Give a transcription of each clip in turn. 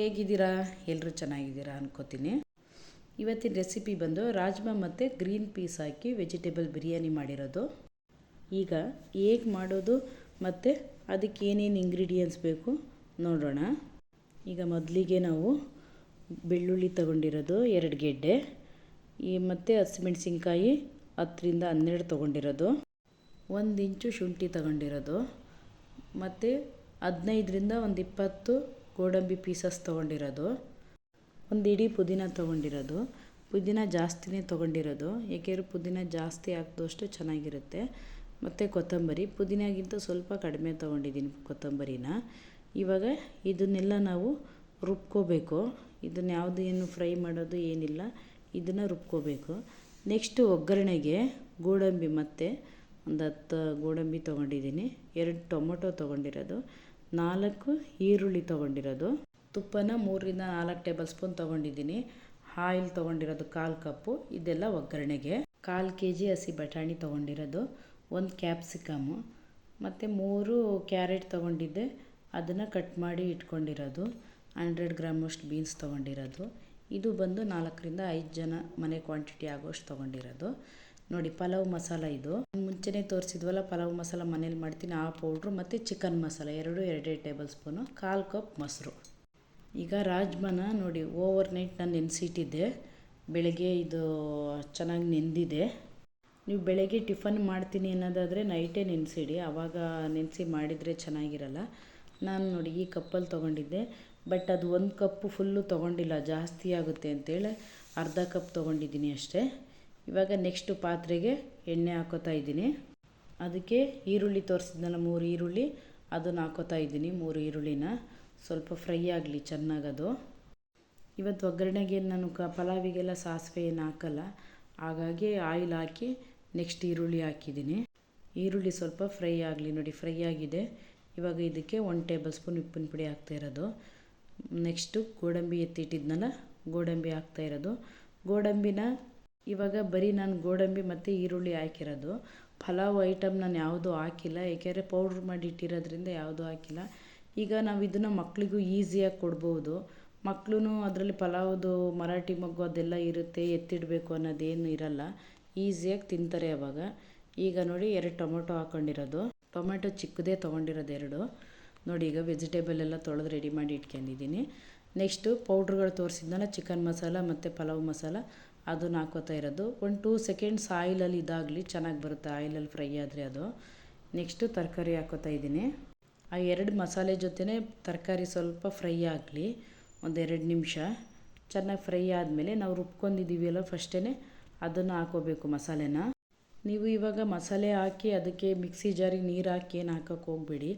ಹೇಗಿದ್ದೀರಾ? ಎಲ್ಲರೂ ಚೆನ್ನಾಗಿದ್ದೀರಾ ಅನ್ಕೋತೀನಿ. ಇವತ್ತಿನ ರೆಸಿಪಿ ಬಂದು ರಾಜ್ಮಾ ಮತ್ತು ಗ್ರೀನ್ ಪೀಸ್ ಹಾಕಿ ವೆಜಿಟೇಬಲ್ ಬಿರಿಯಾನಿ ಮಾಡಿರೋದು. ಈಗ ಹೇಗೆ ಮಾಡೋದು ಮತ್ತು ಅದಕ್ಕೆ ಏನೇನು ಇಂಗ್ರೀಡಿಯೆಂಟ್ಸ್ ಬೇಕು ನೋಡೋಣ. ಈಗ ಮೊದಲಿಗೆ ನಾವು ಬೆಳ್ಳುಳ್ಳಿ ತೊಗೊಂಡಿರೋದು 2 ಗೆಡ್ಡೆ, ಮತ್ತು ಹಸಿಮೆಣಸಿನ್ಕಾಯಿ 10ರಿಂದ 12 ತೊಗೊಂಡಿರೋದು, 1 ಇಂಚು ಶುಂಠಿ ತೊಗೊಂಡಿರೋದು, ಮತ್ತು 15ರಿಂದ 20 ಗೋಡಂಬಿ ಪೀಸಸ್ ತೊಗೊಂಡಿರೋದು, 1 ಇಡೀ ಪುದೀನ ತೊಗೊಂಡಿರೋದು. ಪುದೀನ ಜಾಸ್ತಿನೇ ತೊಗೊಂಡಿರೋದು, ಏಕೆಂದರೆ ಪುದೀನ ಜಾಸ್ತಿ ಹಾಕಿದಷ್ಟು ಚೆನ್ನಾಗಿರುತ್ತೆ. ಮತ್ತು ಕೊತ್ತಂಬರಿ, ಪುದೀನಾಗಿಂತ ಸ್ವಲ್ಪ ಕಡಿಮೆ ತೊಗೊಂಡಿದ್ದೀನಿ ಕೊತ್ತಂಬರಿನ. ಇವಾಗ ಇದನ್ನೆಲ್ಲ ನಾವು ರುಬ್ಕೋಬೇಕು. ಇದನ್ನು ಯಾವುದು ಏನು ಫ್ರೈ ಮಾಡೋದು ಏನಿಲ್ಲ, ಇದನ್ನು ರುಬ್ಕೋಬೇಕು. ನೆಕ್ಸ್ಟು ಒಗ್ಗರಣೆಗೆ ಗೋಡಂಬಿ ಮತ್ತು ಒಂದು 10 ಗೋಡಂಬಿ ತೊಗೊಂಡಿದ್ದೀನಿ, 2 ಟೊಮೊಟೊ ತೊಗೊಂಡಿರೋದು, 4 ಈರುಳ್ಳಿ ತೊಗೊಂಡಿರೋದು, ತುಪ್ಪನ 3ರಿಂದ 4 ಟೇಬಲ್ ಸ್ಪೂನ್ ತೊಗೊಂಡಿದ್ದೀನಿ, ಆಯಿಲ್ ತೊಗೊಂಡಿರೋದು 1/4 ಕಪ್ಪು. ಇದೆಲ್ಲ ಒಗ್ಗರಣೆಗೆ. 1/4 kg ಹಸಿ ಬಟಾಣಿ ತೊಗೊಂಡಿರೋದು, 1 ಕ್ಯಾಪ್ಸಿಕಮ್ಮು, ಮತ್ತು 3 ಕ್ಯಾರೆಟ್ ತೊಗೊಂಡಿದ್ದೆ, ಅದನ್ನು ಕಟ್ ಮಾಡಿ ಇಟ್ಕೊಂಡಿರೋದು, 100 ಗ್ರಾಮಷ್ಟು ಬೀನ್ಸ್ ತೊಗೊಂಡಿರೋದು. ಇದು ಬಂದು 4ರಿಂದ 5 ಜನ ಮನೆ ಕ್ವಾಂಟಿಟಿ ಆಗೋಷ್ಟು ತೊಗೊಂಡಿರೋದು. ನೋಡಿ, ಪಲಾವ್ ಮಸಾಲ ಇದು ಮುಂಚೆನೇ ತೋರಿಸಿದ್ವಲ್ಲ, ಪಲಾವ್ ಮಸಾಲ ಮನೇಲಿ ಮಾಡ್ತೀನಿ ಆ ಪೌಡ್ರು, ಮತ್ತು chicken masala 2 table spoon, 1/4 cup ಮೊಸರು. ಈಗ ರಾಜ್ಮಾನ ನೋಡಿ ಓವರ್ ನೈಟ್ ನಾನು ನೆನೆಸಿಟ್ಟಿದ್ದೆ. ಬೆಳಗ್ಗೆ ಇದು ಚೆನ್ನಾಗಿ ನೆಂದಿದೆ. ನೀವು ಬೆಳಗ್ಗೆ ಟಿಫನ್ ಮಾಡ್ತೀನಿ ಅನ್ನೋದಾದರೆ ನೈಟೇ ನೆನೆಸಿಡಿ, ಆವಾಗ ನೆನೆಸಿ ಮಾಡಿದರೆ ಚೆನ್ನಾಗಿರಲ್ಲ. ನಾನು ನೋಡಿ ಈ ಕಪ್ಪಲ್ಲಿ ತೊಗೊಂಡಿದ್ದೆ, ಬಟ್ ಅದು 1 ಕಪ್ಪು ಫುಲ್ಲು ತೊಗೊಂಡಿಲ್ಲ, ಜಾಸ್ತಿ ಆಗುತ್ತೆ ಅಂತೇಳಿ ಅರ್ಧ ಕಪ್ ತೊಗೊಂಡಿದ್ದೀನಿ ಅಷ್ಟೇ. ಇವಾಗ ನೆಕ್ಸ್ಟು ಪಾತ್ರೆಗೆ ಎಣ್ಣೆ ಹಾಕೋತಾ ಇದ್ದೀನಿ. ಅದಕ್ಕೆ ಈರುಳ್ಳಿ ತೋರಿಸಿದ್ನಲ್ಲ 3 ಈರುಳ್ಳಿ, ಅದನ್ನು ಹಾಕೋತಾ ಇದ್ದೀನಿ. 3 ಈರುಳ್ಳಿನ ಸ್ವಲ್ಪ ಫ್ರೈ ಆಗಲಿ ಚೆನ್ನಾಗದು. ಇವತ್ತು ಒಗ್ಗರಣೆಗೆ ನಾನು ಪಲಾವಿಗೆಲ್ಲ ಸಾಸಿವೆ ಏನು ಹಾಕಲ್ಲ, ಹಾಗಾಗಿ ಆಯಿಲ್ ಹಾಕಿ ನೆಕ್ಸ್ಟ್ ಈರುಳ್ಳಿ ಹಾಕಿದ್ದೀನಿ. ಈರುಳ್ಳಿ ಸ್ವಲ್ಪ ಫ್ರೈ ಆಗಲಿ. ನೋಡಿ ಫ್ರೈ ಆಗಿದೆ. ಇವಾಗ ಇದಕ್ಕೆ 1 ಟೇಬಲ್ ಸ್ಪೂನ್ ಉಪ್ಪಿನ ಪುಡಿ ಹಾಕ್ತಾಯಿರೋದು. ನೆಕ್ಸ್ಟು ಗೋಡಂಬಿ ಎತ್ತಿಟ್ಟಿದ್ನಲ್ಲ, ಗೋಡಂಬಿ ಹಾಕ್ತಾಯಿರೋದು. ಗೋಡಂಬಿನ ಇವಾಗ ಬರೀ ನಾನು ಗೋಡಂಬಿ ಮತ್ತು ಈರುಳ್ಳಿ ಹಾಕಿರೋದು, ಪಲಾವ್ ಐಟಮ್ ನಾನು ಯಾವುದೂ ಹಾಕಿಲ್ಲ, ಏಕೆಂದರೆ ಪೌಡ್ರ್ ಮಾಡಿ ಇಟ್ಟಿರೋದ್ರಿಂದ ಯಾವುದೂ ಹಾಕಿಲ್ಲ. ಈಗ ನಾವು ಇದನ್ನು ಮಕ್ಕಳಿಗೂ ಈಸಿಯಾಗಿ ಕೊಡ್ಬೋದು. ಮಕ್ಕಳು ಅದರಲ್ಲಿ ಪಲಾವ್ದು ಮರಾಠಿ ಮೊಗ್ಗು ಅದೆಲ್ಲ ಇರುತ್ತೆ, ಎತ್ತಿಡಬೇಕು ಅನ್ನೋದೇನು ಇರಲ್ಲ, ಈಸಿಯಾಗಿ ತಿಂತಾರೆ ಅವಾಗ. ಈಗ ನೋಡಿ 2 ಟೊಮೊಟೊ ಹಾಕ್ಕೊಂಡಿರೋದು, ಟೊಮೆಟೊ ಚಿಕ್ಕದೇ ತೊಗೊಂಡಿರೋದು 2. ನೋಡಿ ಈಗ ವೆಜಿಟೇಬಲ್ ಎಲ್ಲ ತೊಳೆದು ರೆಡಿ ಮಾಡಿ ಇಟ್ಕೊಂಡಿದ್ದೀನಿ. ನೆಕ್ಸ್ಟು ಪೌಡ್ರುಗಳು ತೋರಿಸಿದ್ನಲ್ಲ, ಚಿಕನ್ ಮಸಾಲ ಮತ್ತು ಪಲಾವ್ ಮಸಾಲ, ಅದನ್ನು ಹಾಕೋತಾ ಇರೋದು. 1-2 ಸೆಕೆಂಡ್ಸ್ ಆಯಿಲಲ್ಲಿ ಇದಾಗಲಿ, ಚೆನ್ನಾಗಿ ಬರುತ್ತೆ ಆಯಿಲಲ್ಲಿ ಫ್ರೈ ಆದರೆ ಅದು. ನೆಕ್ಸ್ಟು ತರಕಾರಿ ಹಾಕೋತಾ ಇದ್ದೀನಿ. ಆ 2 ಮಸಾಲೆ ಜೊತೆನೇ ತರಕಾರಿ ಸ್ವಲ್ಪ ಫ್ರೈ ಆಗಲಿ, ಒಂದು 2 ನಿಮಿಷ ಚೆನ್ನಾಗಿ ಫ್ರೈ ಆದಮೇಲೆ ನಾವು ರುಬ್ಕೊಂಡಿದ್ದೀವಲ್ಲ ಫಸ್ಟೇ ಅದನ್ನು ಹಾಕೋಬೇಕು ಮಸಾಲೆನ. ನೀವು ಇವಾಗ ಮಸಾಲೆ ಹಾಕಿ ಅದಕ್ಕೆ ಮಿಕ್ಸಿ ಜಾರಿಗೆ ನೀರು ಹಾಕಿ ಏನು ಹಾಕೋಕ್ಕೆ ಹೋಗಬೇಡಿ,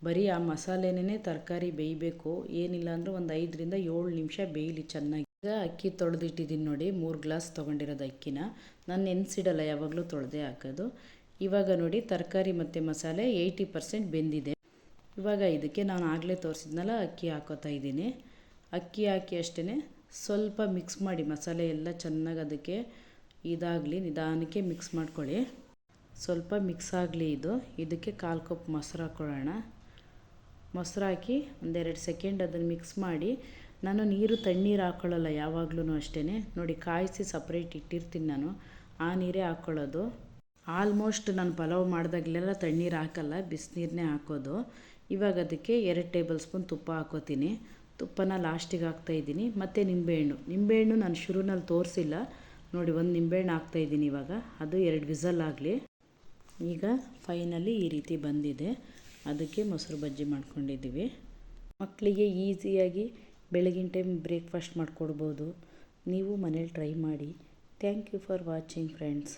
ಬರೀ ಆ ಮಸಾಲೆನೇ ತರಕಾರಿ ಬೇಯಬೇಕು. ಏನಿಲ್ಲ ಅಂದರೂ ಒಂದು 5ರಿಂದ 7 ನಿಮಿಷ ಬೇಯಲಿ ಚೆನ್ನಾಗಿ. ಈಗ ಅಕ್ಕಿ ತೊಳೆದಿಟ್ಟಿದ್ದೀನಿ ನೋಡಿ, 3 ಗ್ಲಾಸ್ ತೊಗೊಂಡಿರೋದು ಅಕ್ಕಿನ. ನಾನು ನೆನೆಸಿಡಲ್ಲ, ಯಾವಾಗಲೂ ತೊಳೆದೇ ಹಾಕೋದು. ಇವಾಗ ನೋಡಿ ತರಕಾರಿ ಮತ್ತು ಮಸಾಲೆ 80% ಬೆಂದಿದೆ. ಇವಾಗ ಇದಕ್ಕೆ ನಾನು ಆಗಲೇ ತೋರಿಸಿದ್ನಲ್ಲ ಅಕ್ಕಿ ಹಾಕೋತಾ ಇದ್ದೀನಿ. ಅಕ್ಕಿ ಹಾಕಿ ಅಷ್ಟೇ ಸ್ವಲ್ಪ ಮಿಕ್ಸ್ ಮಾಡಿ, ಮಸಾಲೆ ಎಲ್ಲ ಚೆನ್ನಾಗಿ ಅದಕ್ಕೆ ಇದಾಗಲಿ, ನಿಧಾನಕ್ಕೆ ಮಿಕ್ಸ್ ಮಾಡ್ಕೊಳ್ಳಿ. ಸ್ವಲ್ಪ ಮಿಕ್ಸ್ ಆಗಲಿ ಇದು. ಇದಕ್ಕೆ 1/4 ಕಪ್ ಮೊಸರು ಹಾಕ್ಕೊಳ್ಳೋಣ. ಮೊಸರು ಹಾಕಿ 1-2 ಸೆಕೆಂಡ್ ಅದನ್ನು ಮಿಕ್ಸ್ ಮಾಡಿ. ನಾನು ನೀರು ತಣ್ಣೀರು ಹಾಕ್ಕೊಳ್ಳಲ್ಲ ಯಾವಾಗಲೂ ಅಷ್ಟೇ. ನೋಡಿ ಕಾಯಿಸಿ ಸಪ್ರೇಟ್ ಇಟ್ಟಿರ್ತೀನಿ ನಾನು, ಆ ನೀರೇ ಹಾಕ್ಕೊಳ್ಳೋದು. ಆಲ್ಮೋಸ್ಟ್ ನಾನು ಪಲಾವ್ ಮಾಡಿದಾಗಲೆಲ್ಲ ತಣ್ಣೀರು ಹಾಕಲ್ಲ, ಬಿಸಿನೀರನ್ನೇ ಹಾಕೋದು. ಇವಾಗ ಅದಕ್ಕೆ 2 ಟೇಬಲ್ ಸ್ಪೂನ್ ತುಪ್ಪ ಹಾಕೋತೀನಿ. ತುಪ್ಪನ ಲಾಸ್ಟಿಗೆ ಹಾಕ್ತಾಯಿದ್ದೀನಿ. ಮತ್ತು ನಿಂಬೆಹಣ್ಣು ನಾನು ಶುರುನಲ್ಲಿ ತೋರಿಸಿಲ್ಲ ನೋಡಿ, 1 ನಿಂಬೆಹಣ್ಣು ಹಾಕ್ತಾಯಿದ್ದೀನಿ ಇವಾಗ. ಅದು 2 ವಿಸಲ್ ಆಗಲಿ. ಈಗ ಫೈನಲಿ ಈ ರೀತಿ ಬಂದಿದೆ. ಅದಕ್ಕೆ ಮೊಸರು ಬಜ್ಜಿ ಮಾಡ್ಕೊಂಡಿದ್ದೀವಿ. ಮಕ್ಕಳಿಗೆ ಈಸಿಯಾಗಿ ಬೆಳಗಿನ ಟೈಮ್ ಬ್ರೇಕ್ಫಾಸ್ಟ್ ಮಾಡಿಕೊಡ್ಬೋದು. ನೀವು ಮನೇಲಿ ಟ್ರೈ ಮಾಡಿ. Thank you for watching friends.